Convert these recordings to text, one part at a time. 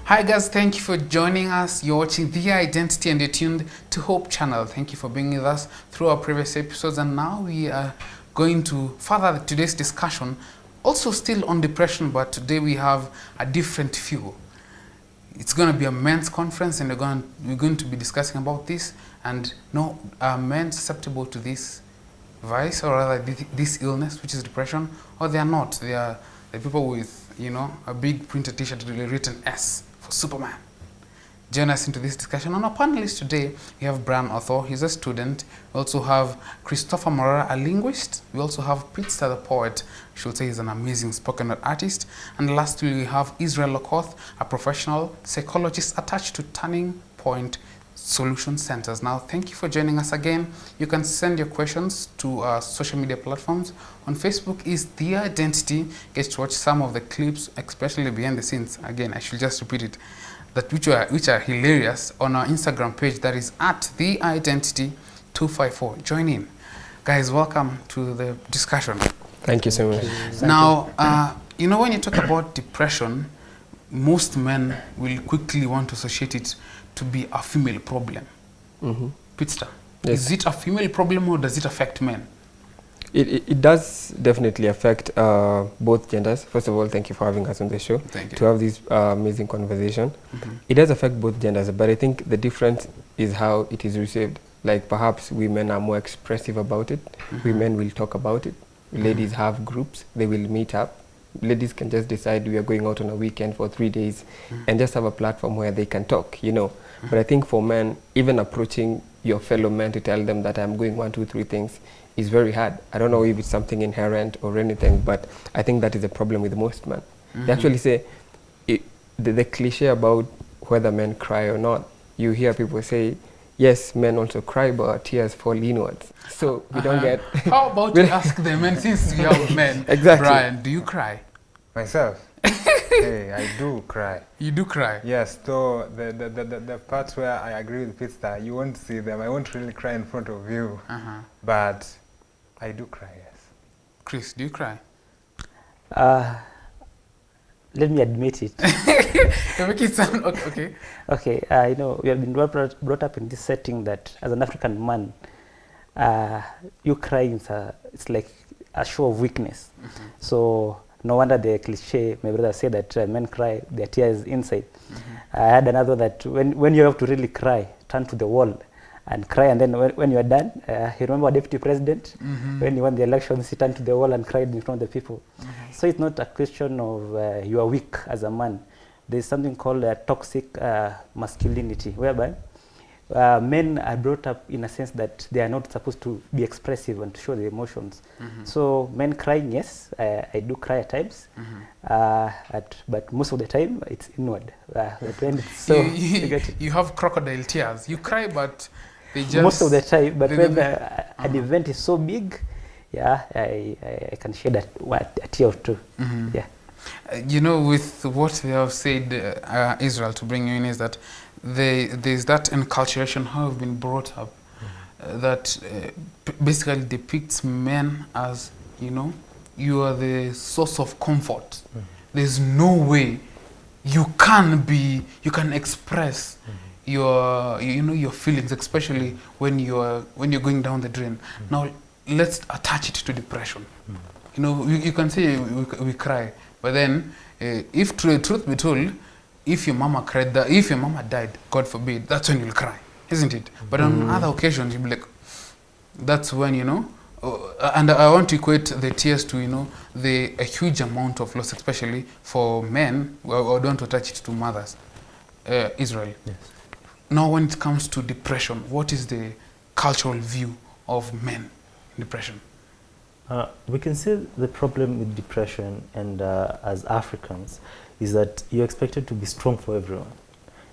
Hi guys, thank you for joining us. You're watching The Identity and you're tuned to Hope Channel. Thank you for being with us through our previous episodes, and now we are going to further today's discussion, also still on depression, but today we have a different view. It's going to be a men's conference and we're going to be discussing about this, and no, are men susceptible to this vice, or rather this illness, which is depression, or they are not. They are the people with, you know, a big printed t-shirt written S for Superman. Join us into this discussion. On our panelists today, we have Brian Otho, he's a student. We also have Christopher Morera, a linguist. We also have Peetstar the Poet, I should say he's an amazing spoken word artist. And lastly, we have Israel Lokoth, a professional psychologist attached to Turning Point Solution Centers. Now, thank you for joining us again. You can send your questions to our social media platforms. On Facebook is The Identity. Get to watch some of the clips, especially behind the scenes. Again, I should just repeat it, that which are hilarious, on our Instagram page, that is at The Identity 254. Join in. Guys, welcome to the discussion. Thank you so much. Now, you know, when you talk about depression, most men will quickly want to associate it to be a female problem. Peetstar, yes. Is it a female problem or does it affect men? It does definitely affect both genders. First of all, thank you for having us on the show. Thank you. To have this amazing conversation. It does affect both genders, but I think the difference is how it is received. Like perhaps women are more expressive about it. Women will talk about it. Ladies have groups, they will meet up. Ladies can just decide we are going out on a weekend for 3 days and just have a platform where they can talk, you know. But I think for men, even approaching your fellow men to tell them that I'm going 1, 2, 3 things is very hard. I don't know if it's something inherent or anything, but I think that is a problem with most men. They actually say, the cliche about whether men cry or not, you hear people say, yes, men also cry, but our tears fall inwards. So we don't get... How about you ask the men, since we are men? Exactly. Brian, do you cry? Myself? Hey, I do cry. You do cry? Yes, though the parts where I agree with Peetstar, you won't see them. I won't really cry in front of you. But I do cry, yes. Chris, do you cry? Let me admit it. You make it sound okay. Okay, you know, we have been brought up in this setting that as an African man, you crying, it's like a show of weakness. So no wonder the cliche, my brother said that men cry, their tears inside. I had another that when you have to really cry, turn to the wall and cry, and then when you are done, you remember our deputy president, when he won the elections, he turned to the wall and cried in front of the people. So it's not a question of you are weak as a man. There's something called toxic masculinity, whereby men are brought up in a sense that they are not supposed to be expressive and to show their emotions. So men crying, yes, I do cry at times, but most of the time it's inward. But when it's so you have crocodile tears. You cry, but they just... Most of the time, but when an event is so big, yeah, I can shed a tear or two. Yeah. You know, with what they have said, Israel, to bring you in, is that there's that enculturation, how we've been brought up, that basically depicts men as, you know, you are the source of comfort. There's no way you can express your, you know, your feelings, especially when you're going down the drain. Now, let's attach it to depression. You know, you can say we cry, but then if truth be told, if your mama cried, if your mama died, God forbid, that's when you'll cry, isn't it? But on other occasions, you'll be like, that's when, you know, and I want to equate the tears to, you know, a huge amount of loss, especially for men. Well, I don't want to attach it to mothers. Israel. Yes. Now, when it comes to depression, what is the cultural view of men in depression? We can say the problem with depression and as Africans is that you're expected to be strong for everyone,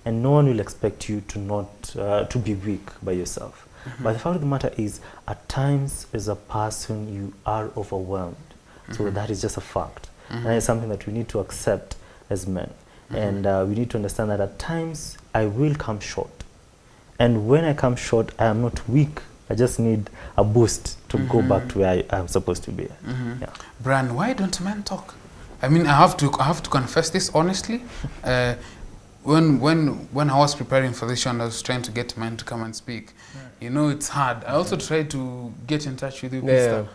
and no one will expect you to not to be weak by yourself. But the fact of the matter is, at times as a person you are overwhelmed. So that is just a fact, and it's something that we need to accept as men. And we need to understand that at times I will come short, and when I come short, I am not weak. I just need a boost to go back to where I'm supposed to be. Yeah. Brian, why don't men talk? I mean, I have to confess this honestly. When I was preparing for this show and I was trying to get men to come and speak, you know, it's hard. I also tried to get in touch with you, Peetstar.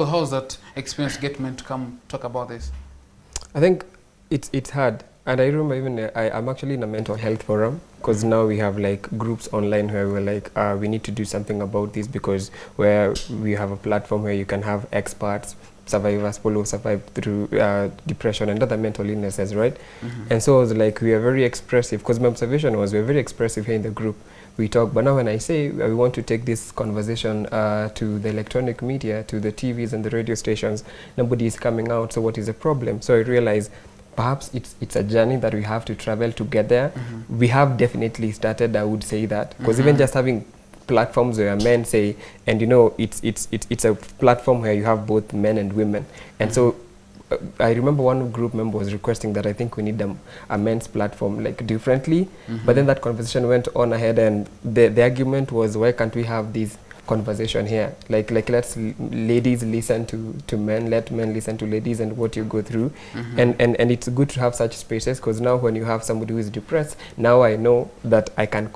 How's that experience to get men to come talk about this? I think it's hard. And I remember even I'm actually in a mental health forum, because now we have like groups online where we're like, we need to do something about this, because where we have a platform where you can have experts, survivors, people who survive through depression and other mental illnesses, right? And so it was like, we are very expressive, because my observation was we're very expressive here in the group. We talk, but now when I say we want to take this conversation to the electronic media, to the TVs and the radio stations, nobody is coming out. So what is the problem? So I realized perhaps it's a journey that we have to travel to get there. We have definitely started, I would say that, because even just having platforms where men say, and you know, it's a platform where you have both men and women, and so I remember one group member was requesting that I think we need a men's platform like differently, but then that conversation went on ahead, and the argument was, why can't we have these conversation here, like let's ladies listen to men, let men listen to ladies and what you go through. And it's good to have such spaces, because now when you have somebody who is depressed, now I know that I can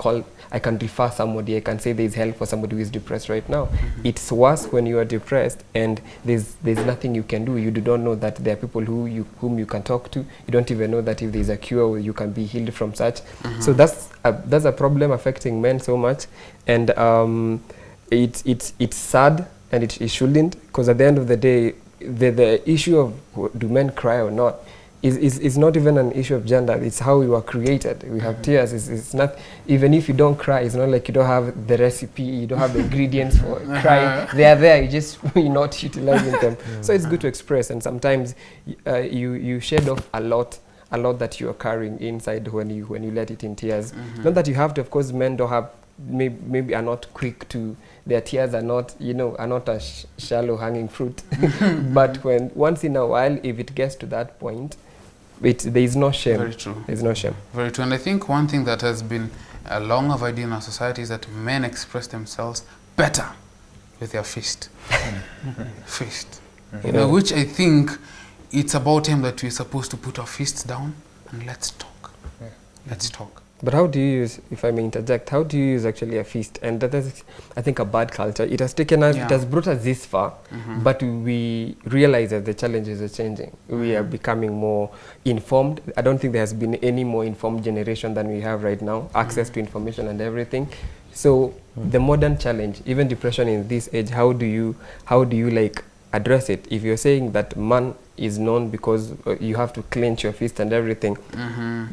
refer somebody, I can say there's help for somebody who is depressed right now. It's worse when you are depressed and there's nothing you can do. You do not know that there are people whom you can talk to. You don't even know that if there's a cure, you can be healed from such. So that's a problem affecting men so much, and it's sad, and it shouldn't, because at the end of the day, the issue of do men cry or not is not even an issue of gender. It's how you are created. We have tears. It's not, even if you don't cry, it's not like you don't have the recipe, you don't have the ingredients for crying. They are there, you're not utilizing them. So it's good to express, and sometimes you shed off a lot that you are carrying inside when you let it in tears. Not that you have to, of course, men don't have, maybe are not quick to, their tears are not, are not a shallow hanging fruit. But when once in a while, if it gets to that point, there is no shame. Very true. There's no shame. Very true. And I think one thing that has been a long overdue in our society is that men express themselves better with their fist. Fist. Which I think it's about time that we're supposed to put our fists down and let's talk. Let's talk. But how do you use, if I may interject, how do you use actually a fist? And that is, I think, a bad culture. It has taken us, it has brought us this far, but we realize that the challenges are changing. We are becoming more informed. I don't think there has been any more informed generation than we have right now, access to information and everything. So the modern challenge, even depression in this age, how do you like address it? If you're saying that man is known because you have to clench your fist and everything.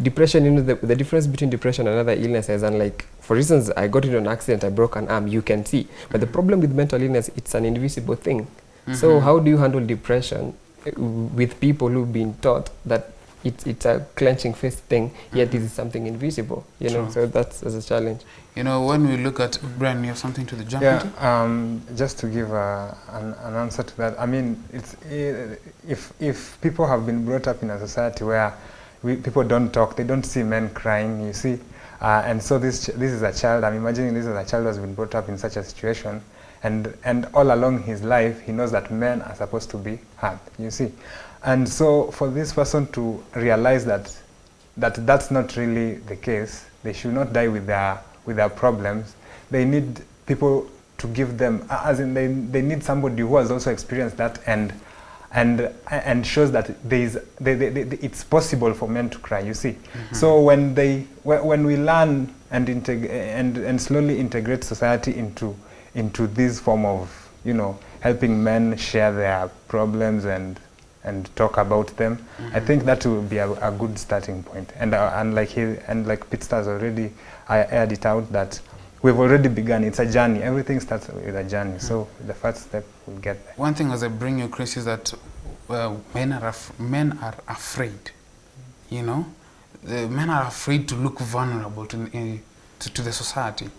Depression, the difference between depression and other illnesses, and like, for instance, I got into an accident, I broke an arm, you can see. But the problem with mental illness, it's an invisible thing. So how do you handle depression with people who've been taught that it's a clenching fist thing, yet this is something invisible, so that's a challenge. When we look at, Brian, you have something to jump into? Just to give an answer to that, I mean, it's if people have been brought up in a society where people don't talk, they don't see men crying, you see, and so this is a child, I'm imagining this is a child who has been brought up in such a situation, and all along his life, he knows that men are supposed to be hard, you see. And so for this person to realize that's not really the case, they should not die with their problems. They need people to give them, as in they need somebody who has also experienced that and shows that it's possible for men to cry, you see. So when we learn and slowly integrate society into this form of, helping men share their problems and talk about them, I think that will be a good starting point. And like Peetstar has already aired it out, that we've already begun. It's a journey. Everything starts with a journey. So the first step, we'll get there. One thing as I bring you, Chris, is that men are afraid. You know, the men are afraid to look vulnerable to the society.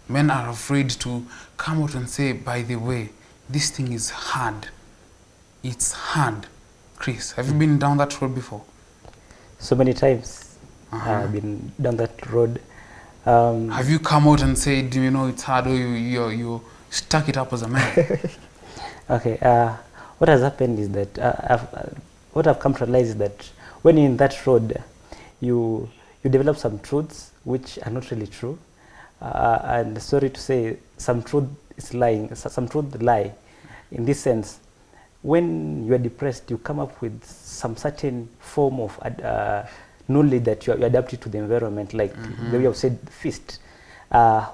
Men are afraid to come out and say, by the way, this thing is hard. It's hard. Chris, have you been down that road before? So many times I've been down that road. Have you come out and said, you know, it's hard, or you stuck it up as a man? Okay, what has happened is that what I've come to realize is that when you're in that road, you develop some truths which are not really true, and sorry to say, some truth is lying. Some truth lie, in this sense. When you are depressed, you come up with some certain form of knowledge that you adapted to the environment, like the way I've said, feast.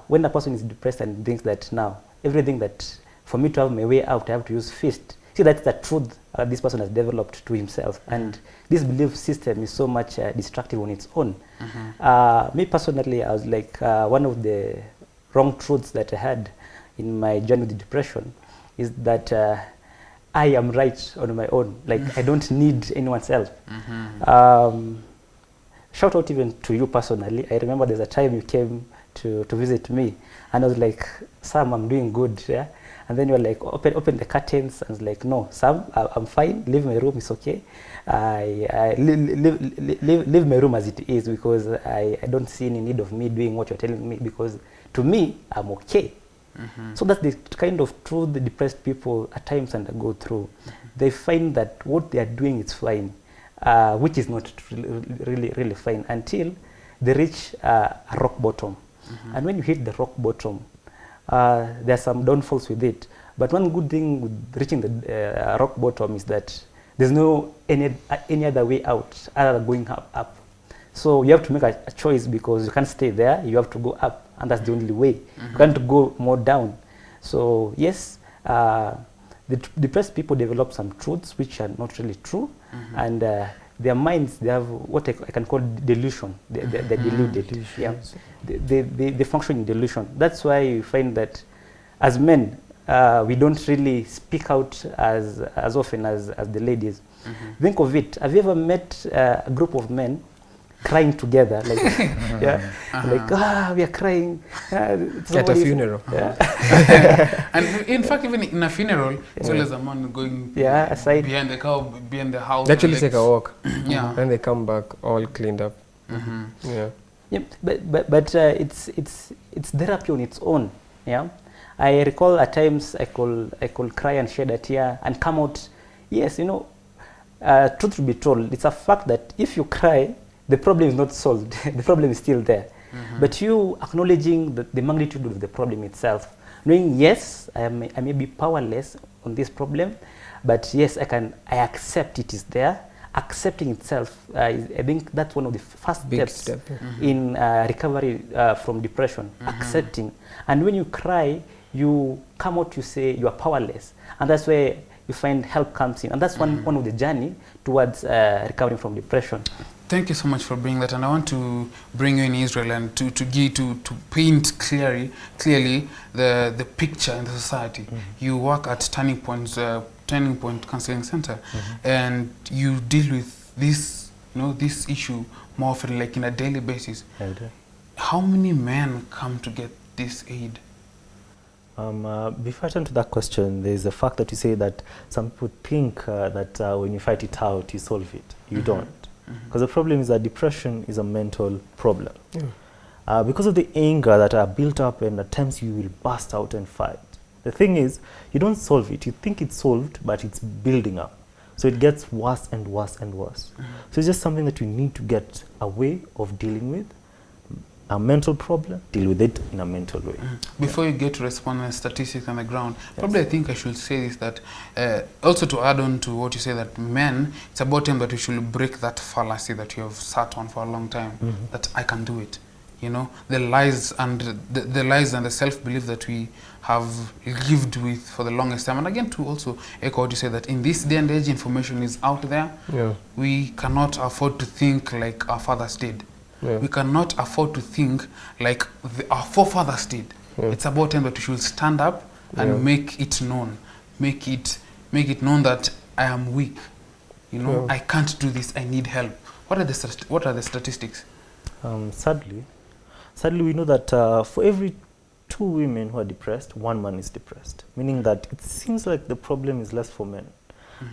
When a person is depressed and thinks that now everything that for me to have my way out, I have to use feast. See, that's the truth this person has developed to himself, and this belief system is so much destructive on its own. Me personally, I was like, one of the wrong truths that I had in my journey with depression is that I am right on my own. Like, I don't need anyone's help. Shout out even to you personally. I remember there's a time you came to visit me, and I was like, Sam, I'm doing good, yeah? And then you were like, open the curtains. And I was like, no, Sam, I'm fine. Leave my room, it's okay. Leave my room as it is, because I don't see any need of me doing what you're telling me, because to me, I'm okay. So that's the kind of truth the depressed people at times undergo through. They find that what they are doing is fine, which is not really fine, until they reach a rock bottom. And when you hit the rock bottom, there are some downfalls with it. But one good thing with reaching the rock bottom is that there's no any other way out other than going up. So you have to make a choice, because you can't stay there. You have to go up, and that's the only way. You can't go more down. So yes, the depressed people develop some truths which are not really true, and their minds, they have what I can call delusion. They're deluded. Yeah. They function in delusion. That's why you find that as men, we don't really speak out as often as the ladies. Think of it. Have you ever met a group of men crying together, like, like, we are crying at a funeral? And in fact, even in a funeral, it's always a man going aside behind the cow, behind the house. They actually take a walk, and they come back all cleaned up. But it's therapy on its own. Yeah, I recall at times I could cry and shed a tear and come out. Yes, you know, truth to be told, it's a fact that if you cry, the problem is not solved. The problem is still there. But you acknowledging the magnitude of the problem itself, knowing, yes, I may be powerless on this problem, but yes, I accept it is there. Accepting itself, I think that's one of the first steps in recovery from depression. Accepting. And when you cry, you come out, you say you are powerless. And that's where you find help comes in. And that's one of the journey towards recovering from depression. Thank you so much for bringing that, and I want to bring you in Israel and to paint clearly the picture in the society. You work at Turning Point Counseling Center, and you deal with this, this issue more often, like in a daily basis. How many men come to get this aid? Before I turn to that question, there's the fact that you say that some people think that when you fight it out, you solve it. You don't. Because the problem is that depression is a mental problem. Because of the anger that are built up, and at times you will burst out and fight. The thing is, you don't solve it. You think it's solved, but it's building up. So it gets worse and worse and worse. So it's just something that you need to get a way of dealing with. A mental problem, deal with it in a mental way. Before you get to respond on statistics on the ground, probably I think I should say this, that also to add on to what you say, that men, it's about time that we should break that fallacy that you have sat on for a long time, that I can do it. The lies and the self-belief that we have lived with for the longest time. And again, to also echo what you say, that in this day and age, information is out there. We cannot afford to think like our fathers did. We cannot afford to think like our forefathers did. It's about time that we should stand up and make it known. Make it known that I am weak. You know, I can't do this. I need help. What are the statistics? Sadly, we know that for every 2 women who are depressed, 1 man is depressed. Meaning that it seems like the problem is less for men,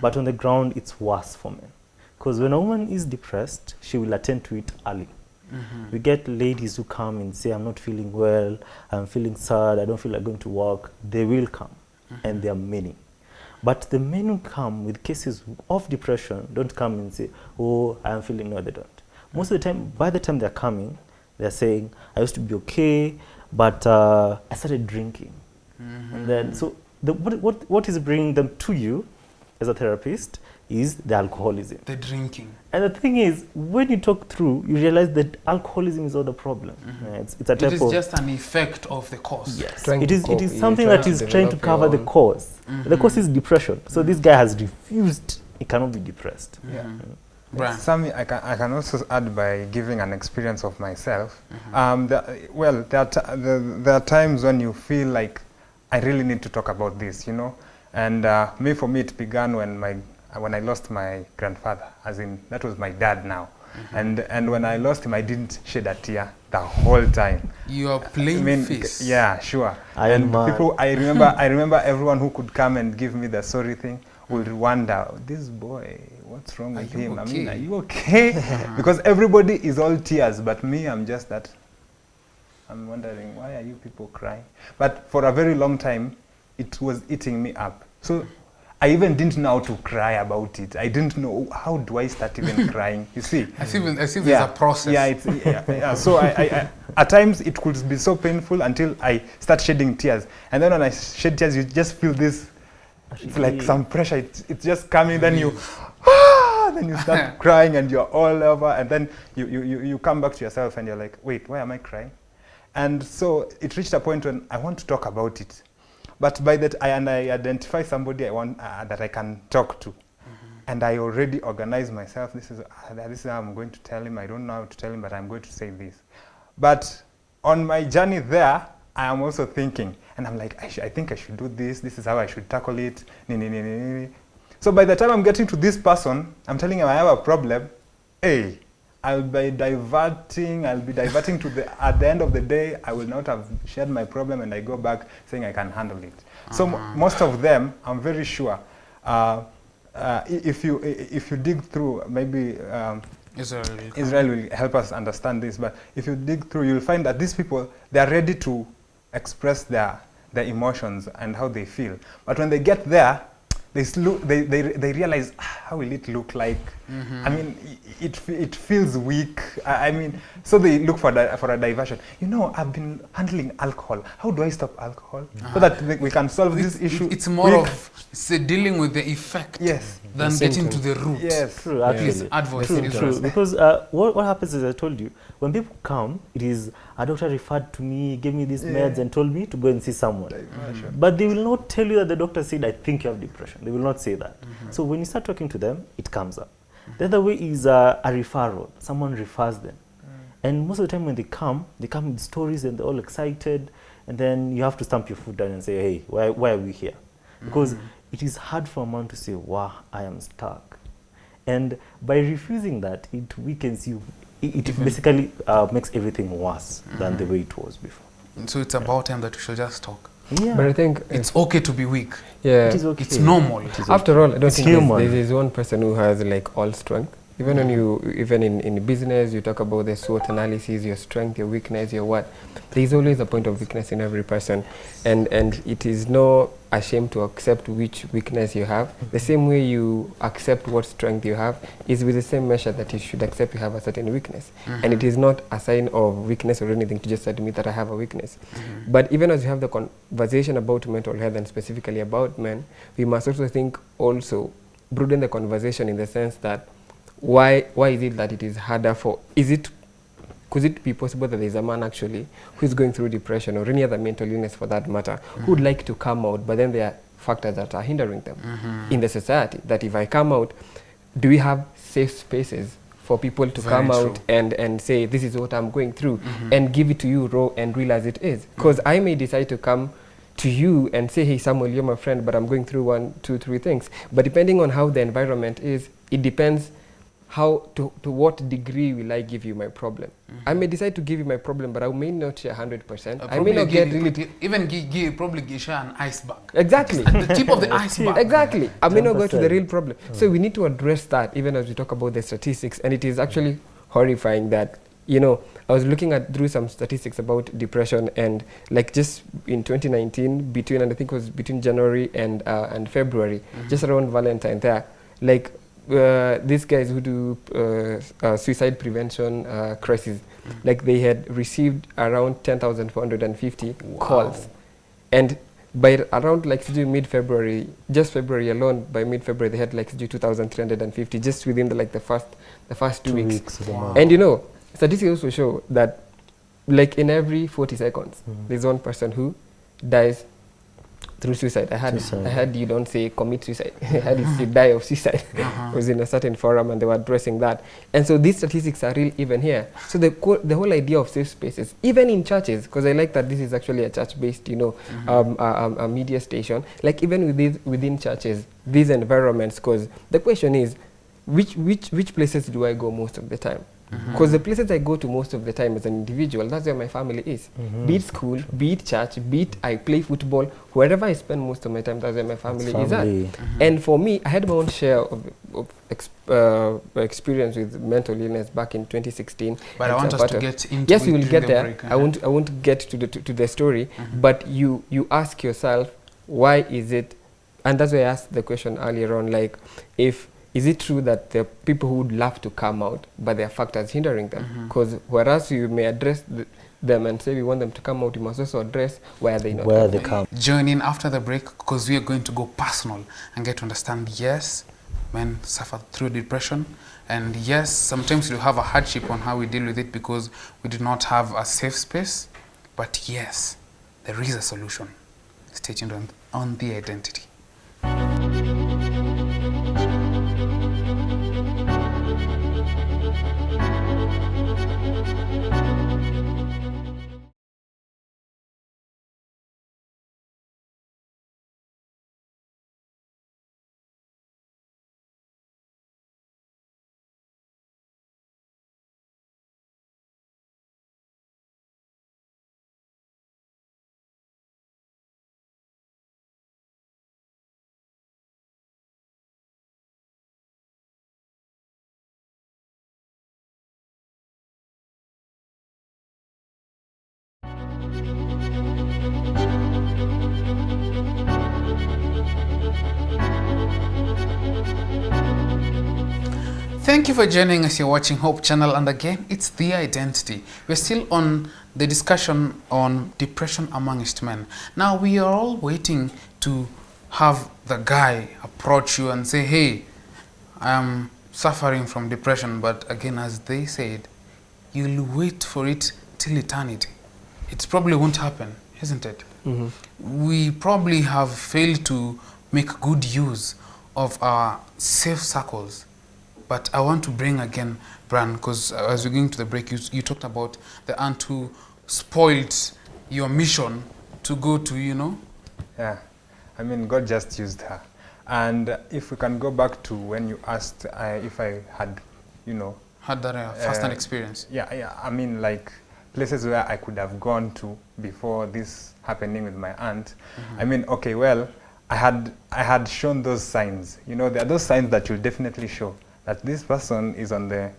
but on the ground it's worse for men. Because when a woman is depressed, she will attend to it early. We get ladies who come and say, I'm not feeling well, I'm feeling sad, I don't feel like going to work. They will come, and there are many. But the men who come with cases of depression don't come and say, oh, I'm feeling, no, they don't. Most of the time, by the time they're coming, they're saying, I used to be okay, but I started drinking. And then, so what is bringing them to you as a therapist is the alcoholism. The drinking. And the thing is, when you talk through, you realize that alcoholism is not the problem. It's a type of... It is just an effect of the cause. Yes. It is something that is trying to cover the cause. The cause is depression. So this guy has refused. He cannot be depressed. Something I can also add by giving an experience of myself. There are times when you feel like I really need to talk about this, you know. And for me, it began when I lost my grandfather, as in that was my dad now. And when I lost him, I didn't shed a tear the whole time. You are plain face. Yeah, sure. I remember everyone who could come and give me the sorry thing would wonder, this boy, what's wrong with him? Okay? I mean, are you okay? Because everybody is all tears, but me, I'm just that. I'm wondering, why are you people crying? But for a very long time, it was eating me up. So I even didn't know how to cry about it. I didn't know, how do I start even crying? You see? I see there's a process. Yeah, so I at times it could be so painful until I start shedding tears. And then when I shed tears, you just feel this, it's like some pressure. It's just coming, then you start crying and you're all over. And then you come back to yourself and you're like, wait, why am I crying? And so it reached a point when I want to talk about it. But by that, I identify somebody I want that I can talk to, and I already organize myself. This is how I'm going to tell him. I don't know how to tell him, but I'm going to say this. But on my journey there, I am also thinking, and I'm like, I think I should do this. This is how I should tackle it. So by the time I'm getting to this person, I'm telling him I have a problem. Hey, I'll be diverting to at the end of the day, I will not have shared my problem, and I go back saying I can handle it. So most of them, I'm very sure, if you dig through, maybe Israel will help us understand this, but if you dig through, you'll find that these people, they are ready to express their emotions and how they feel. But when they get there, they realize, how will it look like? I mean, it feels weak. I mean, so they look for a diversion. You know, I've been handling alcohol. How do I stop alcohol so that we can solve this issue? It's more of dealing with the effect than getting to the root. Yes, true. Actually, true. Because what happens is, I told you, when people come, it is a doctor referred to me, gave me these meds, and told me to go and see someone. But they will not tell you that the doctor said, I think you have depression. They will not say that. So when you start talking to them, it comes up. The other way is a referral. Someone refers them. And most of the time when they come with stories and they're all excited, and then you have to stamp your foot down and say, hey, why are we here? Because it is hard for a man to say, wow, I am stuck. And by refusing that, it weakens you. It basically makes everything worse than the way it was before. So it's about time that we should just talk. Yeah. But I think it's okay to be weak. Yeah, it is okay. It's normal. After all, I don't think there's one person who has like all strength. Even when even in business, you talk about the SWOT analysis, your strength, your weakness, your what. There's always a point of weakness in every person, and it is no shame to accept which weakness you have. The same way you accept what strength you have is with the same measure that you should accept you have a certain weakness. And it is not a sign of weakness or anything to just admit that I have a weakness. But even as you have the conversation about mental health and specifically about men, we must also think broaden the conversation in the sense that why is it that it is harder could it be possible that there's a man actually who is going through depression or any other mental illness for that matter, who would like to come out, but then there are factors that are hindering them in the society, that if I come out, do we have safe spaces for people to Very come true. out and say, this is what I'm going through, and give it to you raw and real as it is. Because I may decide to come to you and say, hey, Samuel, you're my friend, but I'm going through 1, 2, 3 things. But depending on how the environment is, it depends how to what degree will I give you my problem. I may decide to give you my problem, but I may not share 100%. I may not get really... Even probably share an iceberg. Exactly. At the tip of the iceberg. Exactly. I may not go to the 10%. real problem. So we need to address that even as we talk about the statistics. And it is actually horrifying that, you know, I was looking through some statistics about depression, and like just in 2019, between, and I think it was between January and February, just around Valentine there, like these guys who do suicide prevention crisis, like they had received around 10,450 calls. And by around like mid-February, just February alone, by mid-February they had like 2,350 just within the first 2 weeks. of the month. And you know, statistics also show that like in every 40 seconds, there's one person who dies through suicide. I heard you don't say commit suicide. I heard you say die of suicide. It was in a certain forum and they were addressing that. And so these statistics are real even here. So the whole idea of safe spaces, even in churches, because I like that this is actually a church-based, you know, a media station, like even within churches, these environments, because the question is, which places do I go most of the time? Because the places I go to most of the time as an individual, that's where my family is. Be it school, be it church, be it I play football, wherever I spend most of my time, that's where my family is at. And for me, I had my own share of experience with mental illness back in 2016. But I want us to get into yes, it. we will get the there. break, I won't get to the story, but you ask yourself, why is it? And that's why I asked the question earlier on, like, is it true that there are people who would love to come out, but there are factors hindering them? Because whereas you may address them and say we want them to come out, you must also address where they not Where they come. Join in after the break, because we are going to go personal and get to understand, yes, men suffer through depression, and yes, sometimes we have a hardship on how we deal with it because we do not have a safe space, but yes, there is a solution. Stay tuned on The Identity. Thank you for joining us. You're watching Hope Channel, and again, it's The Identity. We're still on the discussion on depression amongst men. Now, we are all waiting to have the guy approach you and say, hey, I'm suffering from depression. But again, as they said, you'll wait for it till eternity. It probably won't happen, isn't it? We probably have failed to make good use of our safe circles. But I want to bring again, Bran, because as we're going to the break, you talked about the aunt who spoiled your mission to go to, you know? Yeah, I mean, God just used her. And if we can go back to when you asked if I had, you know... Had that first-hand experience. Yeah, I mean, like, places where I could have gone to before this happening with my aunt. I mean, okay, well, I had shown those signs. You know, there are those signs that you'll definitely show that this person is on the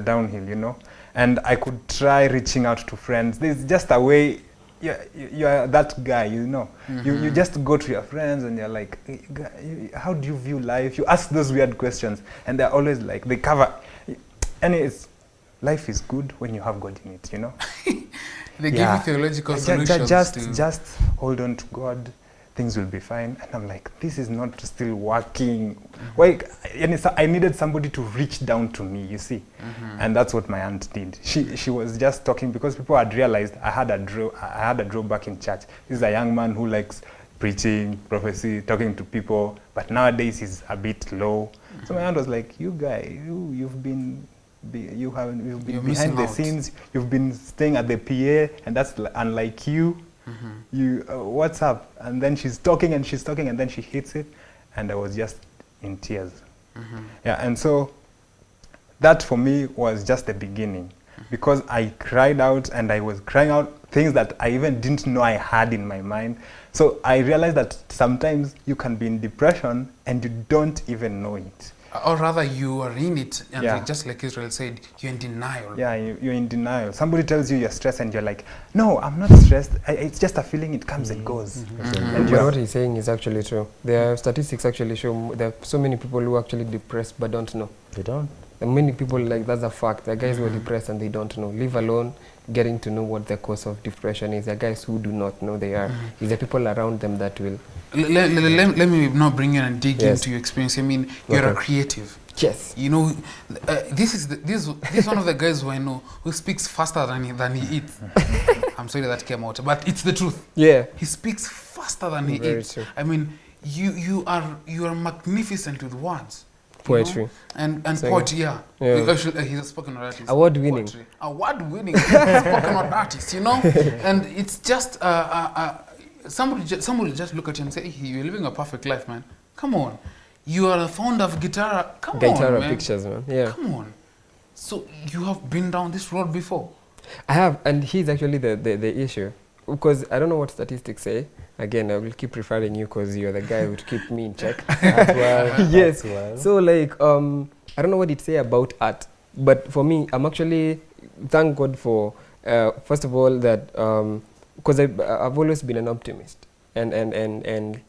downhill, you know. And I could try reaching out to friends. There's just a way. You're that guy, you know. You just go to your friends and you're like, hey, how do you view life? You ask those weird questions, and they're always like, they cover. And life is good when you have God in it, you know. They give you theological solutions. Just hold on to God. Things will be fine. And I'm like, this is not still working. Why? And I needed somebody to reach down to me, you see. And that's what my aunt did. She was just talking because people had realized I had a drawback in church. This is a young man who likes preaching, prophecy, talking to people, but nowadays he's a bit low. So my aunt was like, you guy, you've been behind the scenes, you've been staying at the PA, and that's unlike you. You what's up? And then she's talking and then she hits it, and I was just in tears. Yeah, and so that for me was just the beginning, because I cried out, and I was crying out things that I even didn't know I had in my mind. So I realized that sometimes you can be in depression and you don't even know it. Or rather, you are in it, and like, just like Israel said, you're in denial. Yeah, you're in denial. Somebody tells you you're stressed, and you're like, no, I'm not stressed. It's just a feeling, it comes and goes. And what he's saying is actually true. There are statistics actually show there are so many people who are actually depressed but don't know. They don't. And many people, like, that's a fact. There are guys who are depressed and they don't know. Leave alone getting to know what the cause of depression is. There are guys who do not know they are. It's the people around them that will. Let me now bring in and dig into your experience. I mean, you're a creative. Yes. You know, this is one of the guys who I know who speaks faster than he eats. I'm sorry that came out, but it's the truth. Yeah. He speaks faster than he Very eats. true. I mean, you are magnificent with words. Poetry. And poetry, yeah. He's a spoken word artist. Award-winning. Award-winning spoken word artist, you know? And it's just, somebody just look at you and say, hey, you're living a perfect life, man. Come on. You are a founder of Guitar. Come on, man. Pictures, man. Yeah. Come on. So you have been down this road before? I have, and he's actually the issue. Because I don't know what statistics say. Again, I will keep referring you because you're the guy who would keep me in check. As well. Yes. As well. So, like, I don't know what it say about art. But for me, I'm actually, thank God for, first of all, that, because I've always been an optimist. And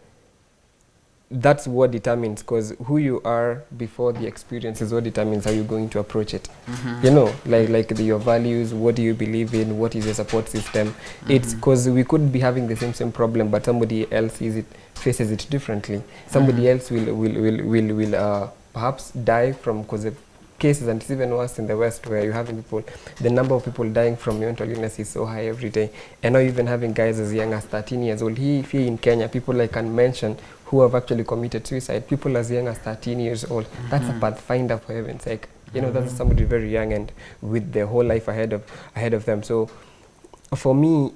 that's what determines, because who you are before the experience is what determines how you're going to approach it. You know, like your values, what do you believe in, what is your support system. It's because we could be having the same problem, but somebody else faces it differently. Somebody else will perhaps die from, because of cases, and it's even worse in the West, where you're having people, the number of people dying from mental illness is so high every day. And now even having guys as young as 13 years old. Here in Kenya, people I can mention who have actually committed suicide, people as young as 13 years old. That's a pathfinder, for heaven's sake. You know, that's somebody very young and with their whole life ahead of them. So for me,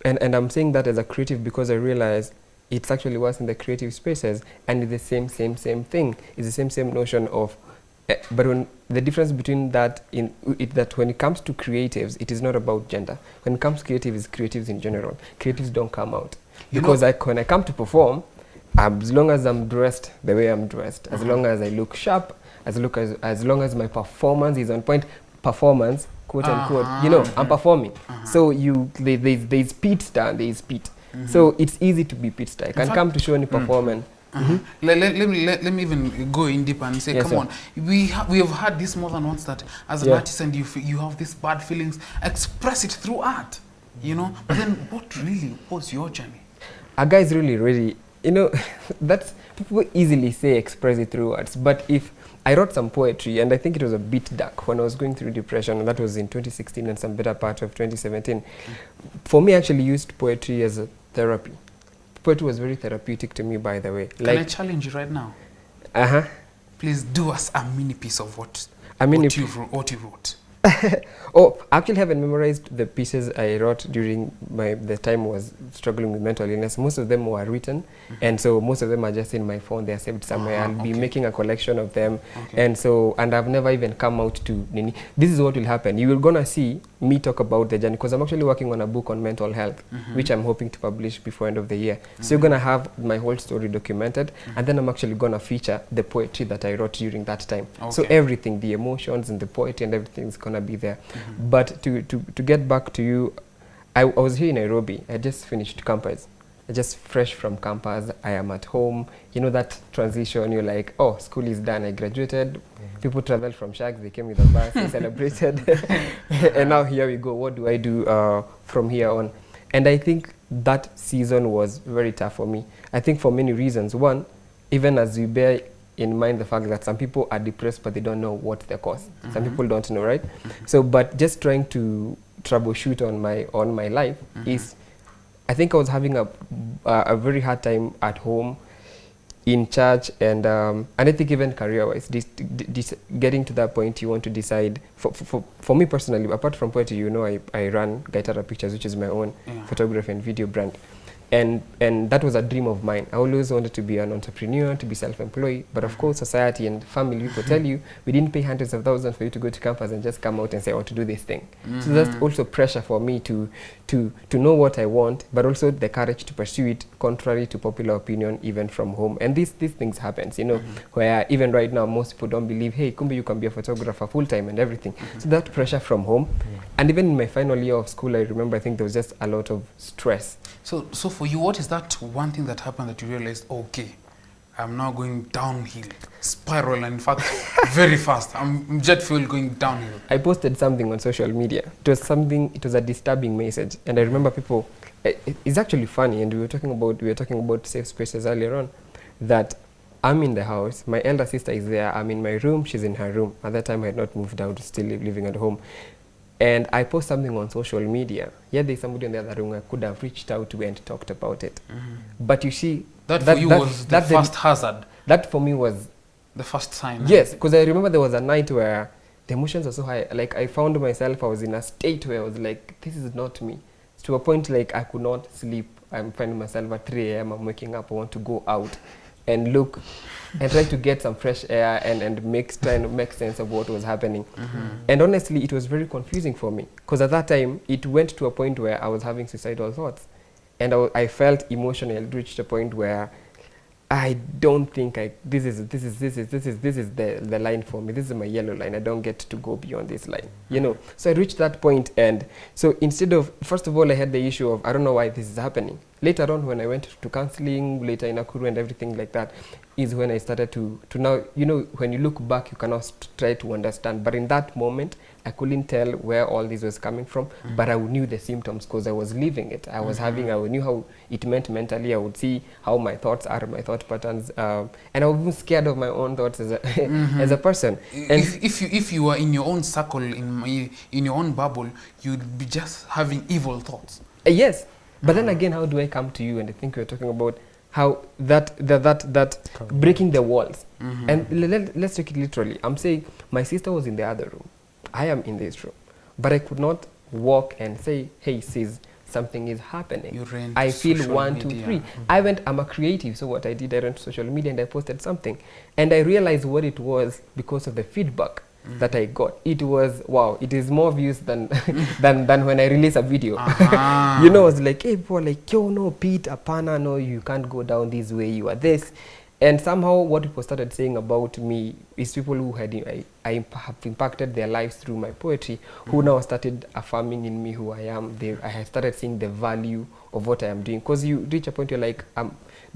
and I'm saying that as a creative because I realize it's actually worse in the creative spaces, and it's the same thing. It's the same notion of, but when the difference between that that when it comes to creatives, it is not about gender. When it comes to creatives in general, creatives don't come out. Because when I come to perform, as long as I'm dressed the way I'm dressed, as long as I look sharp, as long as my performance is on point, performance, quote unquote, you know, I'm performing. So there's Peetstar, there's Pete. So it's easy to be Peetstar. I can come to show any performance. Let me even go in deep and say, yes, come on, we have had this more than once, that as an artist and you have these bad feelings, express it through art, you know. But then what really was your journey? A guy's really, you know, that's, people easily say express it through words, but if I wrote some poetry, and I think it was a bit dark when I was going through depression, and that was in 2016 and some better part of 2017. For me, I actually used poetry as a therapy. Poetry was very therapeutic to me, by the way. Can I challenge you right now? Please do us a mini piece of what you wrote. Oh, I actually haven't memorized the pieces I wrote during the time I was struggling with mental illness. Most of them were written, and so most of them are just in my phone. They're saved somewhere. I'll be making a collection of them, and I've never even come out to Nini. This is what will happen. You will gonna see me talk about the journey, because I'm actually working on a book on mental health, which I'm hoping to publish before end of the year. So you're gonna have my whole story documented, and then I'm actually gonna feature the poetry that I wrote during that time. So everything, the emotions and the poetry and everything is gonna be there. But to get back to you, I was here in Nairobi. I just finished campus. I just fresh from campus. I am at home. You know that transition, you're like, oh, school is done. I graduated. People traveled from Shags. They came with a bus. They celebrated. And now here we go. What do I do from here on? And I think that season was very tough for me. I think for many reasons. One, even as we bear in mind the fact that some people are depressed, but they don't know what the cause. Some people don't know, right? So, but just trying to troubleshoot on my life is, I think I was having a very hard time at home, in church, and I think even career-wise, getting to that point, you want to decide. For me personally, apart from poetry, you know, I run Gaitara Pictures, which is my own photography and video brand. And that was a dream of mine. I always wanted to be an entrepreneur, to be self-employed. But of course, society and family people tell you, we didn't pay hundreds of thousands for you to go to campus and just come out and say, I want to do this thing. So that's also pressure for me to know what I want, but also the courage to pursue it, contrary to popular opinion, even from home. And these things happens, you know, where even right now, most people don't believe, hey, Kumbi, you can be a photographer full-time and everything. So that pressure from home. And even in my final year of school, I remember, I think there was just a lot of stress. So for you, what is that one thing that happened that you realized, okay, I'm now going downhill, spiral, and in fact, very fast. I'm jet fuel going downhill. I posted something on social media. It was a disturbing message. And I remember people, it's actually funny, and we were talking about safe spaces earlier on, that I'm in the house, my elder sister is there, I'm in my room, she's in her room. At that time, I had not moved out, still living at home. And I post something on social media. Yeah, there's somebody in the other room I could have reached out to and talked about it. But you see, that for you was the first hazard. That for me was the first sign. Yes, because I remember there was a night where the emotions were so high. Like, I found myself, I was in a state where I was like, this is not me. To a point like I could not sleep. I'm finding myself at 3 a.m. I'm waking up. I want to go out and look and try to get some fresh air and trying to make sense of what was happening. And honestly, it was very confusing for me, because at that time it went to a point where I was having suicidal thoughts, and I felt emotionally reached a point where I don't think this is the line for me. This is my yellow line. I don't get to go beyond this line, you know. So I reached that point, and so instead of, first of all, I had the issue of, I don't know why this is happening. Later on, when I went to counseling, later in Nakuru and everything like that, is when I started to now, you know, when you look back, you cannot try to understand. But in that moment, I couldn't tell where all this was coming from, but I knew the symptoms because I was living it. I was I knew how it meant mentally. I would see how my thoughts are, my thought patterns, and I was even scared of my own thoughts as a as a person. And if you were in your own circle, in your own bubble, you'd be just having evil thoughts. Yes, but then again, how do I come to you? And I think we're talking about how that breaking the walls. And let's take it literally. I'm saying my sister was in the other room. I am in this room, but I could not walk and say, hey sis, something is happening. I feel 1, 2, 3. I'm a creative, so what I did, I went to social media and I posted something, and I realized what it was because of the feedback that I got. It was, wow, it is more views than than when I release a video. You know, I was like, hey, people like, yo, no, Pete, apana, no, you can't go down this way, you are this. And somehow what people started saying about me is people who had I have impacted their lives through my poetry, who now started affirming in me who I am. I have started seeing the value of what I am doing. Because you reach a point you're like,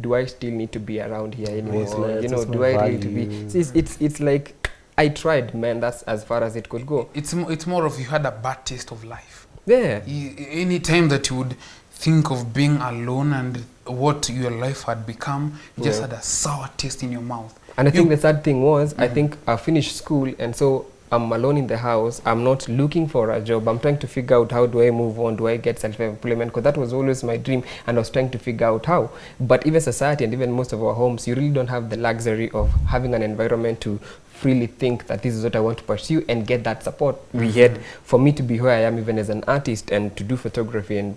do I still need to be around here anymore? You know, do I need to be? So it's like, I tried, man. That's as far as it could go. It's more of you had a bad taste of life. Yeah. Any time that you would think of being alone and what your life had become, you just had a sour taste in your mouth. And I think the sad thing was, I think I finished school, and so I'm alone in the house. I'm not looking for a job. I'm trying to figure out, how do I move on? Do I get self-employment? Because that was always my dream, and I was trying to figure out how. But even society and even most of our homes, you really don't have the luxury of having an environment to freely think that this is what I want to pursue and get that support. We had, for me to be where I am even as an artist and to do photography and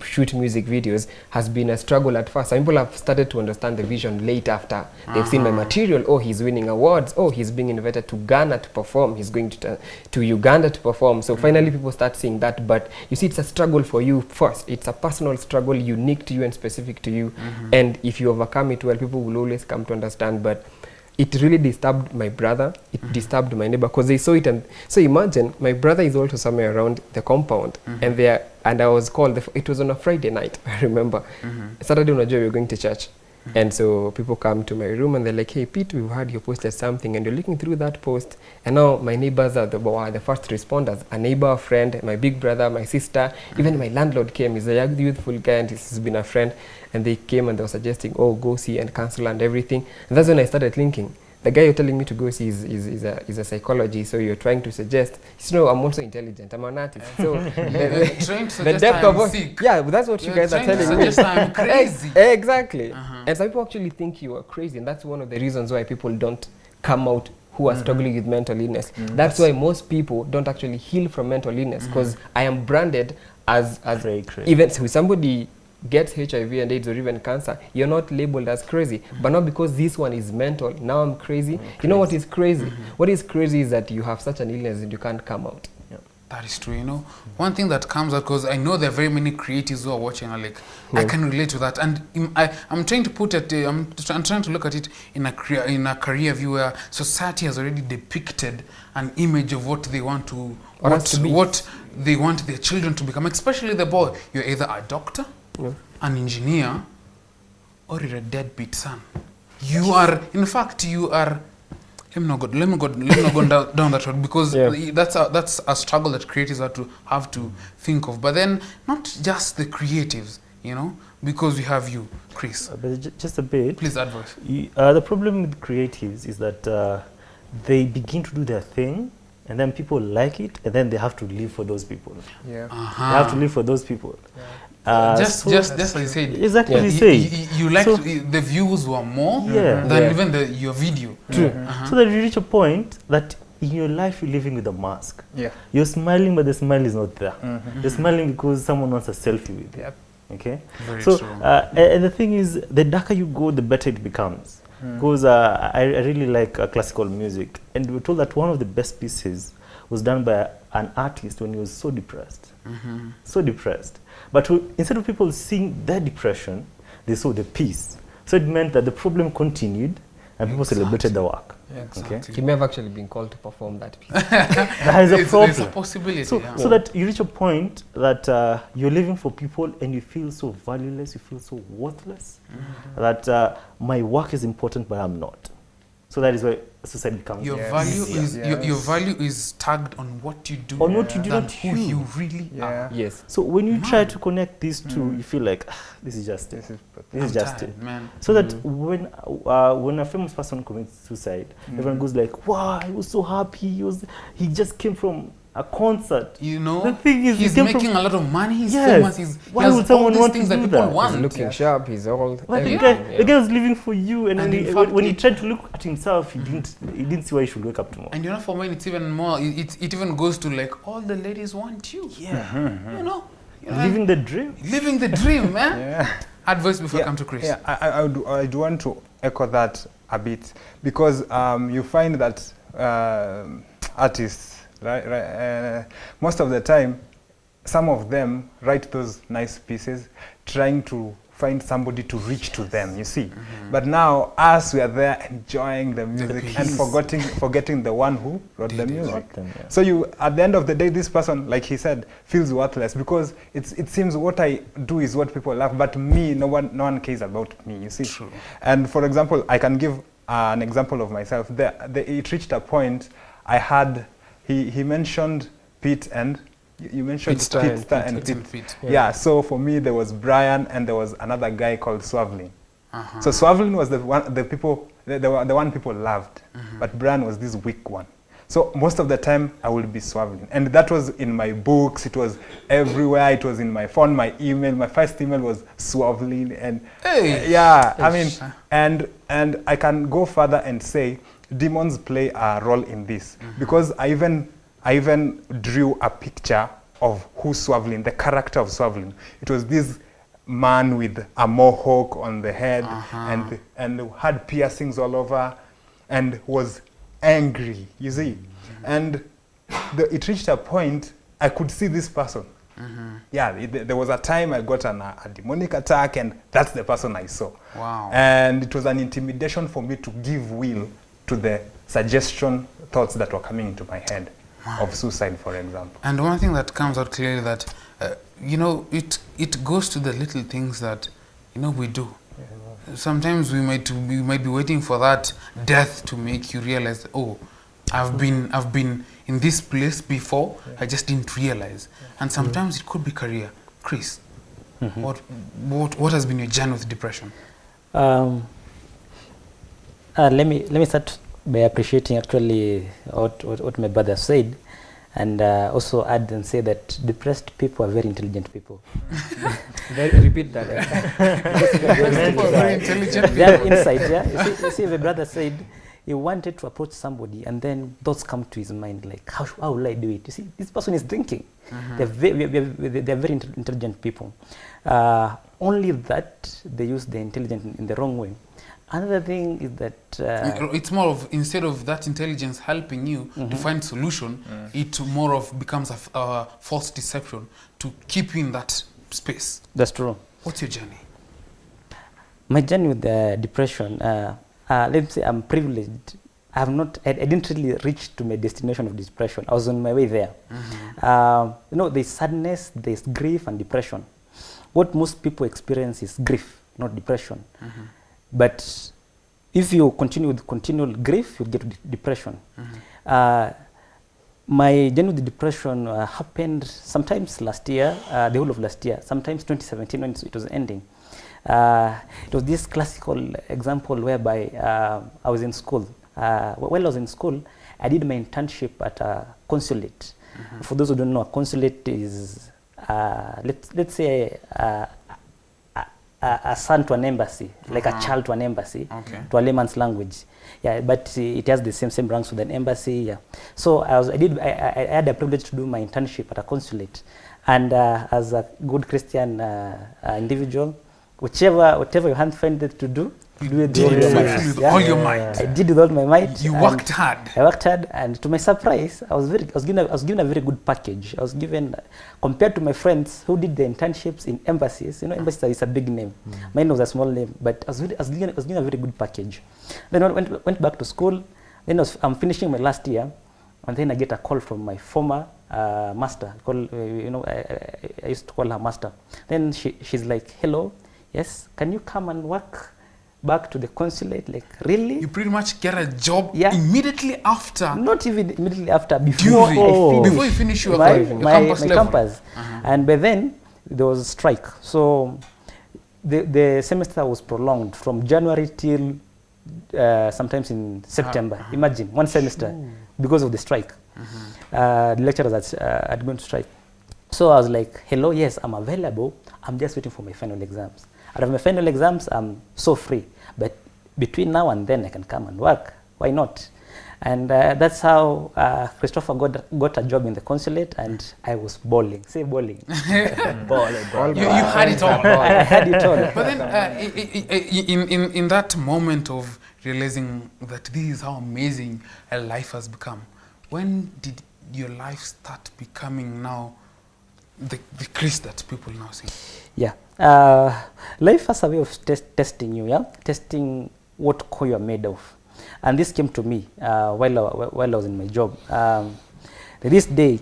shoot music videos has been a struggle at first. Some people have started to understand the vision late after they've seen my material. Oh, he's winning awards. Oh, he's being invited to Ghana to perform. He's going to Uganda to perform. So finally people start seeing that. But you see, it's a struggle for you first. It's a personal struggle unique to you and specific to you. And if you overcome it well, people will always come to understand. But it really disturbed my brother. It disturbed my neighbor because they saw it. And so imagine, my brother is also somewhere around the compound, and I was called. It was on a Friday night, I remember. Saturday, we were going to church. And so people come to my room and they're like, hey, Pete, we've heard you posted something, and you're looking through that post. And now my neighbors are the first responders. A neighbor, a friend, my big brother, my sister, even my landlord came. He's a young, youthful guy, and he's been a friend. And they came and they were suggesting, oh, go see and cancel and everything. And that's when I started thinking, the guy you're telling me to go see is a psychologist, so you're trying to suggest, I'm also intelligent, I'm an artist. So the depth of what, yeah, that's what you guys are telling me. I'm crazy. Exactly. And some people actually think you are crazy, and that's one of the reasons why people don't come out who are struggling with mental illness. That's why most people don't actually heal from mental illness, because I am branded as very crazy. Even if somebody gets HIV and AIDS or even cancer, you're not labeled as crazy. But not because this one is mental, now I'm crazy. You know what is crazy? What is crazy is that you have such an illness and you can't come out. That is true, you know. One thing that comes out, because I know there are very many creatives who are watching, are like, I can relate to that. And I'm trying to put it, I'm trying to look at it in a career view where society has already depicted an image of what they want to, what they want their children to become, especially the boy. You're either a doctor, an engineer, or you're a deadbeat son. You are, in fact, you are. Let me not go down that road, because that's a struggle that creatives have to think of. But then not just the creatives, you know, because we have you, Chris. But just a bit. Please advise. The problem with creatives is that they begin to do their thing, and then people like it, and then they have to live for those people. Yeah. They have to live for those people. Just as you said. Exactly as you say. You like the views were more than even your video. True. So that you reach a point that in your life you're living with a mask. Yeah. You're smiling, but the smile is not there. You're smiling because someone wants a selfie with you. Yep. Okay. Very so true. and the thing is, the darker you go, the better it becomes. Because I really like classical music, and we were told that one of the best pieces was done by an artist when he was so depressed. So depressed. But instead of people seeing their depression, they saw the peace. So it meant that the problem continued, and people celebrated the work. Exactly. Okay? He may have actually been called to perform that piece. That is a problem. There's a possibility. So that you reach a point that you're living for people and you feel so valueless, you feel so worthless, that my work is important, but I'm not. So that is why society becomes your value is tagged on what you do, on what you do, than not who you really are. Yes. So when you try to connect these two, you feel like this is just it. This is just it. Man. So that when a famous person commits suicide, everyone goes like, "Wow, he was so happy. He just came from a concert." You know, the thing is, he's making a lot of money. He's famous. Why would someone want to do that? He's looking sharp. He's old. But the guy was living for you, and when he tried to look at himself, he didn't see why he should wake up tomorrow. And you know, for men, it's even more. It even goes to like, all the ladies want you. Yeah. You know, living the dream. Living the dream, man. Yeah. Advice before I come to Chris. Yeah, I do want to echo that a bit, because you find that artists, most of the time, some of them write those nice pieces trying to find somebody to reach to them, you see. But now, us, we are there enjoying the music and forgetting the one who wrote the music. So you, at the end of the day, this person, like he said, feels worthless, because it seems what I do is what people love, but me, no one cares about me, you see. True. And for example, I can give an example of myself. It reached a point, I had, he mentioned Pete and you mentioned Peetstar and Pete. Yeah, so for me there was Brian and there was another guy called Swavlin. So Swavlin was the one people loved, but Brian was this weak one. So most of the time I would be Swavlin, and that was in my books, it was everywhere, it was in my phone, my email. My first email was Swavlin, and I mean, and I can go further and say demons play a role in this, because I even drew a picture of who Swavlin, the character of Swavlin. It was this man with a mohawk on the head and had piercings all over and was angry, you see. And it reached a point I could see this person. Yeah, there was a time I got a demonic attack, and that's the person I saw. Wow. And it was an intimidation for me to give will to the thoughts that were coming into my head. Of suicide, for example. And one thing that comes out clearly that, you know, it goes to the little things that, you know, we do. Sometimes we might be waiting for that death to make you realize, oh, I've been in this place before, I just didn't realize. And sometimes it could be career. Chris, what has been your journey with depression? Let me start by appreciating actually what my brother said, and also add and say that depressed people are very intelligent people. Repeat that. People are very intelligent. They have insight, yeah. You see, the brother said he wanted to approach somebody, and then thoughts come to his mind like, how will I do it? You see, this person is thinking. They're very intelligent people. Only that they use the intelligence in the wrong way. Another thing is that it's more of, instead of that intelligence helping you to find solution, it more of becomes a false deception to keep you in that space. That's true. What's your journey? My journey with depression, let's say I'm privileged. I didn't really reach to my destination of depression. I was on my way there. You know, there's sadness, there's grief and depression. What most people experience is grief, not depression. But if you continue with continual grief, you get depression. My journey with depression happened sometimes last year, the whole of last year, sometimes 2017 when it was ending. It was this classical example whereby I was in school. While I was in school, I did my internship at a consulate. For those who don't know, a consulate is, let's say, a son to an embassy, like a child to an embassy, to a layman's language. Yeah, but it has the same ranks with an embassy. Yeah. So I had the privilege to do my internship at a consulate, and as a good Christian individual, whatever your hand find it to do, do it with all your might. I did with all my might. You worked hard. I worked hard, and to my surprise, I was given a very good package. I was given, compared to my friends who did the internships in embassies. You know, embassies is a big name. Mine was a small name, but I was given a very good package. Then I went back to school. Then I'm finishing my last year, and then I get a call from my former master. I used to call her master. Then she's like, "Hello, yes, can you come and work back to the consulate?" Like, really? You pretty much get a job immediately after. Not even immediately after, before you finish your campus. And by then there was a strike, so the semester was prolonged from January till sometimes in September. Imagine, one semester because of the strike. The lecturers had gone to strike. So I was like, "Hello, yes, I'm available. I'm just waiting for my final exams. Out of my final exams, I'm so free. But between now and then, I can come and work. Why not?" And that's how Christopher got a job in the consulate, and I was balling. Say balling. Balling. You had it all. I had it all. But then, in that moment of realizing that this is how amazing a life has become, when did your life start becoming now the Chris that people now see? Yeah. Life has a way of testing you, testing what core you're made of. And this came to me while I was in my job. This day,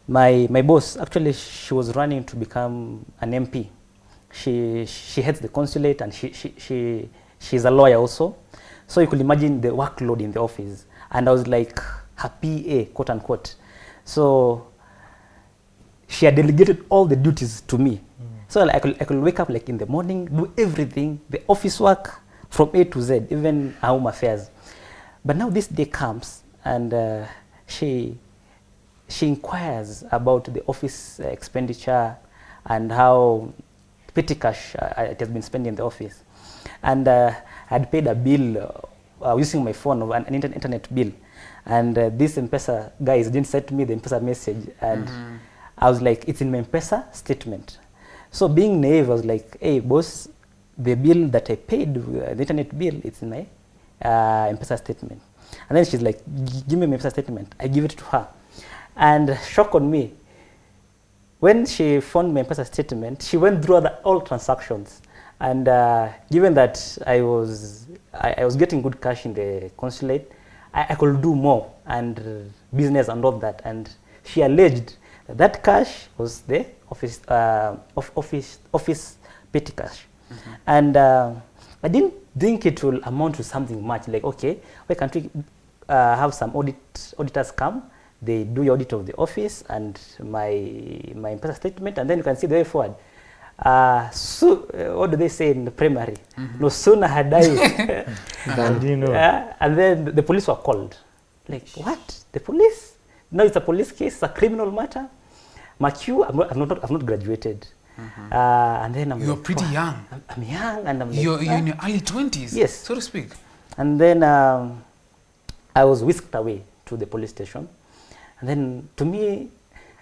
my boss, actually, she was running to become an MP. She heads the consulate, and she's a lawyer also. So you could imagine the workload in the office. And I was like her PA, quote unquote. So she had delegated all the duties to me. So I could wake up like in the morning, do everything, the office work from A to Z, even home affairs. But now this day comes, and she inquires about the office expenditure and how petty cash it has been spent in the office. And I had paid a bill using my phone, an internet bill. And this M-Pesa guys didn't send me the M-Pesa message. And I was like, it's in my M-Pesa statement. So being naive, I was like, "Hey, boss, the bill that I paid, the internet bill, it's in my M-Pesa statement." And then she's like, "Give me my M-Pesa statement." I give it to her. And shock on me, when she found my M-Pesa statement, she went through all transactions. And given that I was getting good cash in the consulate, I could do more and business and all that. And she alleged that cash was the office petty cash. And I didn't think it will amount to something much. Like, okay, why can't we have some auditors come? They do your audit of the office and my M-Pesa statement, and then you can see the way forward. what do they say in the primary? No sooner had I, And you know, and then the police were called. Like, what? The police? No, it's a police case, it's a criminal matter. Macu, I've not graduated. And then I'm You're like, pretty wow, young. I'm young, and I'm like, You're in your early 20s, Yes. so to speak. And then I was whisked away to the police station. And then to me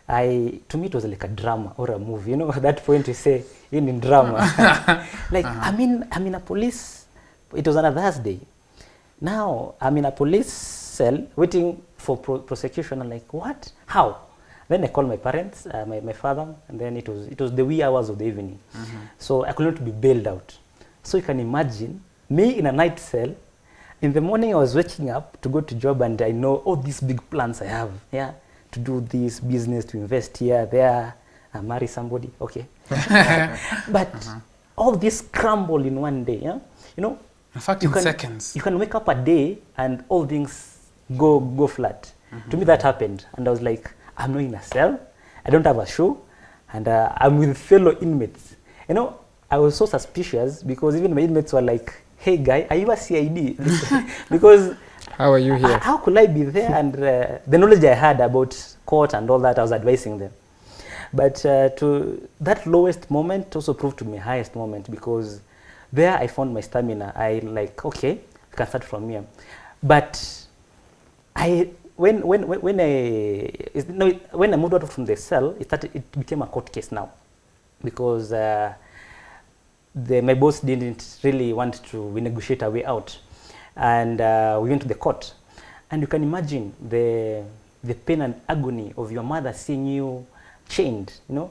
it was like a drama or a movie. You know, at that point we say in drama. Like I'm in a police. It was on a Thursday. Now I'm in a police cell waiting for prosecution. I'm like, what? How? Then I called my parents, my father, and then it was the wee hours of the evening. So I couldn't be bailed out. So you can imagine me in a night cell. In the morning I was waking up to go to job, and I know all these big plans I have, yeah, to do this business, to invest here, there, marry somebody, okay. But all this crumble in one day, yeah? You know, In fact, in seconds. You can wake up a day and all things go flat. To me that happened, and I was like, I'm not in a cell, I don't have a shoe, and I'm with fellow inmates. You know, I was so suspicious because even my inmates were like, hey guy, are you a CID? Because How are you here? how could I be there? And the knowledge I had about court and all that, I was advising them. But to that lowest moment also proved to be my highest moment, because there I found my stamina. I like, okay, we can start from here. But when I moved out from the cell, it became a court case now, because my boss didn't really want to renegotiate our way out, and we went to the court. And you can imagine the pain and agony of your mother seeing you chained. You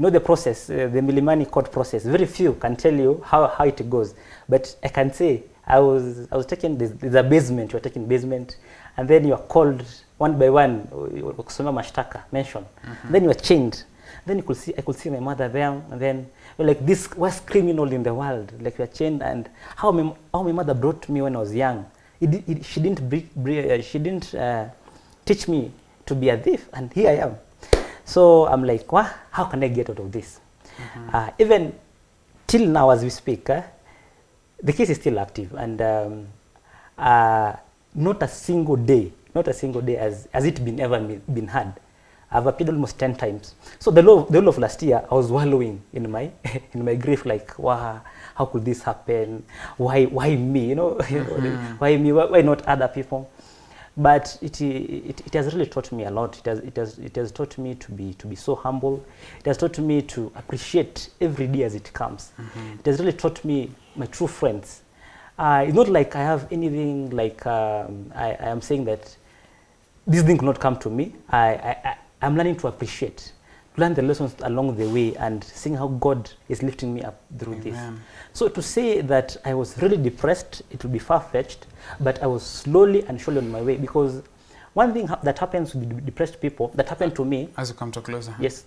know the process, the Milimani court process. Very few can tell you how it goes, but I can say I was taken. There's a basement. You're taking basement, and then you're called one by one. Kusoma mashtaka mention. Then you're chained. Then I could see my mother there, and then like, this worst criminal in the world. Like, you're chained, and how my mother brought me when I was young. She didn't teach me to be a thief, and here I am. So I'm like, what? How can I get out of this? Even till now, as we speak, the case is still active, and not a single day has it been had. I've appealed almost 10 times. So the whole of last year, I was wallowing in my grief, like, wow, how could this happen? Why me? You know, why me? Why not other people? But it has really taught me a lot. It has taught me to be so humble. It has taught me to appreciate every day as it comes. It has really taught me my true friends. It's not like I have anything like I am saying that this thing could not come to me. I'm learning to appreciate, to learn the lessons along the way, and seeing how God is lifting me up through this. So to say that I was really depressed, it would be far-fetched, but I was slowly and surely on my way, because one thing that happens with depressed people, that happened to me, as you come to closer, yes,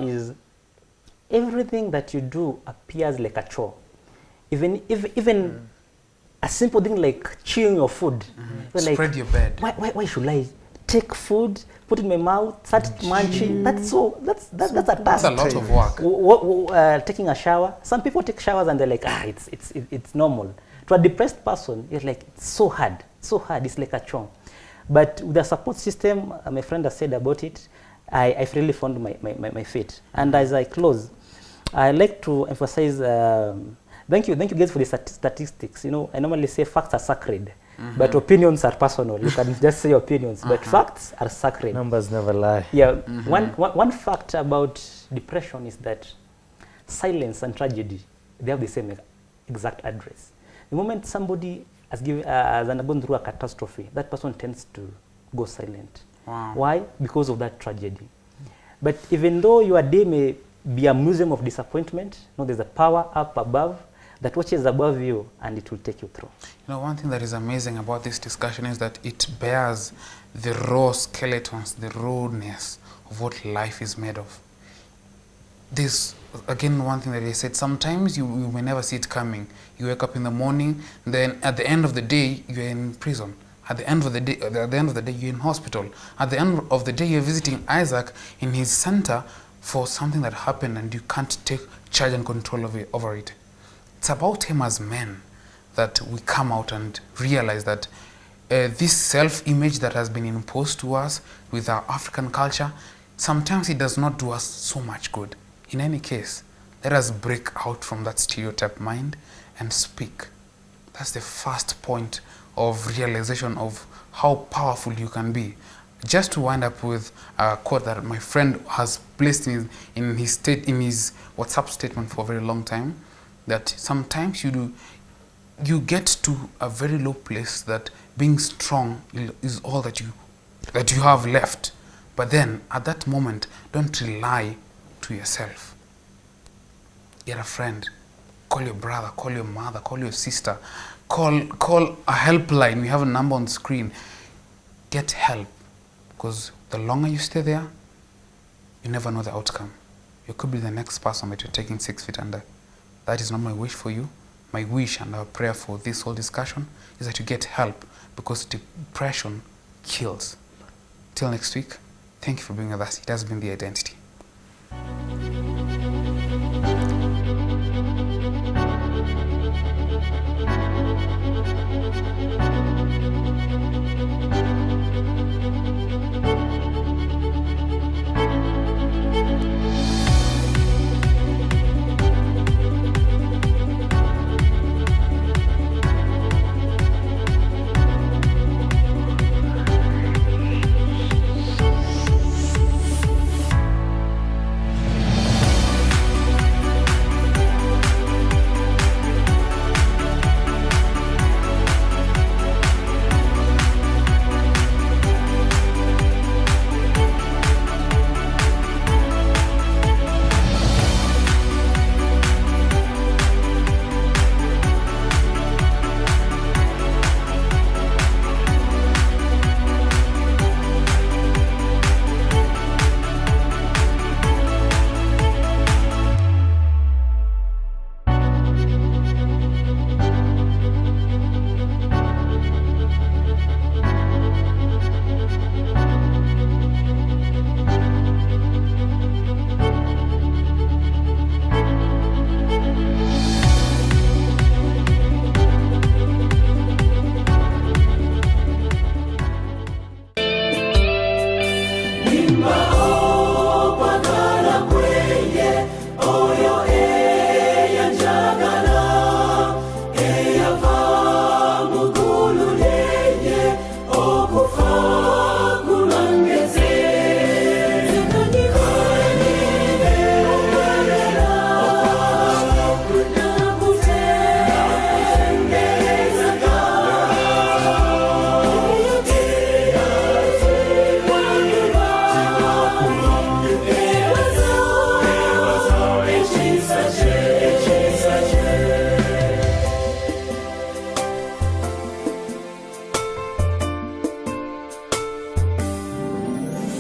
is everything that you do appears like a chore. Even a simple thing like chewing your food. Spread like, your bed. Why should I take food, put it in my mouth, start munching? That's a task. That's a lot of work. Taking a shower. Some people take showers and they're like, it's normal. To a depressed person, it's like, it's so hard. It's like a chore. But with the support system, my friend has said about it, I really found my feet. And as I close, I like to emphasize, thank you guys for the statistics. You know, I normally say facts are sacred, but opinions are personal. You can just say opinions, but facts are sacred. Numbers never lie. Yeah, one fact about depression is that silence and tragedy, they have the same exact address. The moment somebody has gone through a catastrophe, that person tends to go silent. Wow. Why? Because of that tragedy. But even though your day may be a museum of disappointment, there's a power up above that watches above you, and it will take you through. You know, one thing that is amazing about this discussion is that it bears the raw skeletons, the rawness of what life is made of. This, again, one thing that they said, sometimes you may never see it coming. You wake up in the morning, then at the end of the day, you're in prison. At the end of the day, you're in hospital. At the end of the day, you're visiting Isaac in his center for something that happened and you can't take charge and control over it. It's about him as men that we come out and realize that this self-image that has been imposed to us with our African culture, sometimes it does not do us so much good. In any case, let us break out from that stereotype mind and speak. That's the first point of realization of how powerful you can be. Just to wind up with a quote that my friend has placed in his WhatsApp statement for a very long time, that sometimes you get to a very low place that being strong is all that you have left. But then at that moment, don't rely to yourself. Get a friend, call your brother, call your mother, call your sister, call a helpline. We have a number on the screen. Get help, because the longer you stay there, you never know the outcome. You could be the next person that you're taking 6 feet under. That is not my wish for you. My wish and our prayer for this whole discussion is that you get help, because depression kills. Till next week, thank you for being with us. It has been The Identity.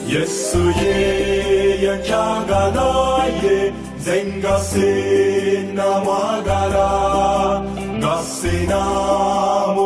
Yesu ye yanjagala ye zenga sena magala gasena mo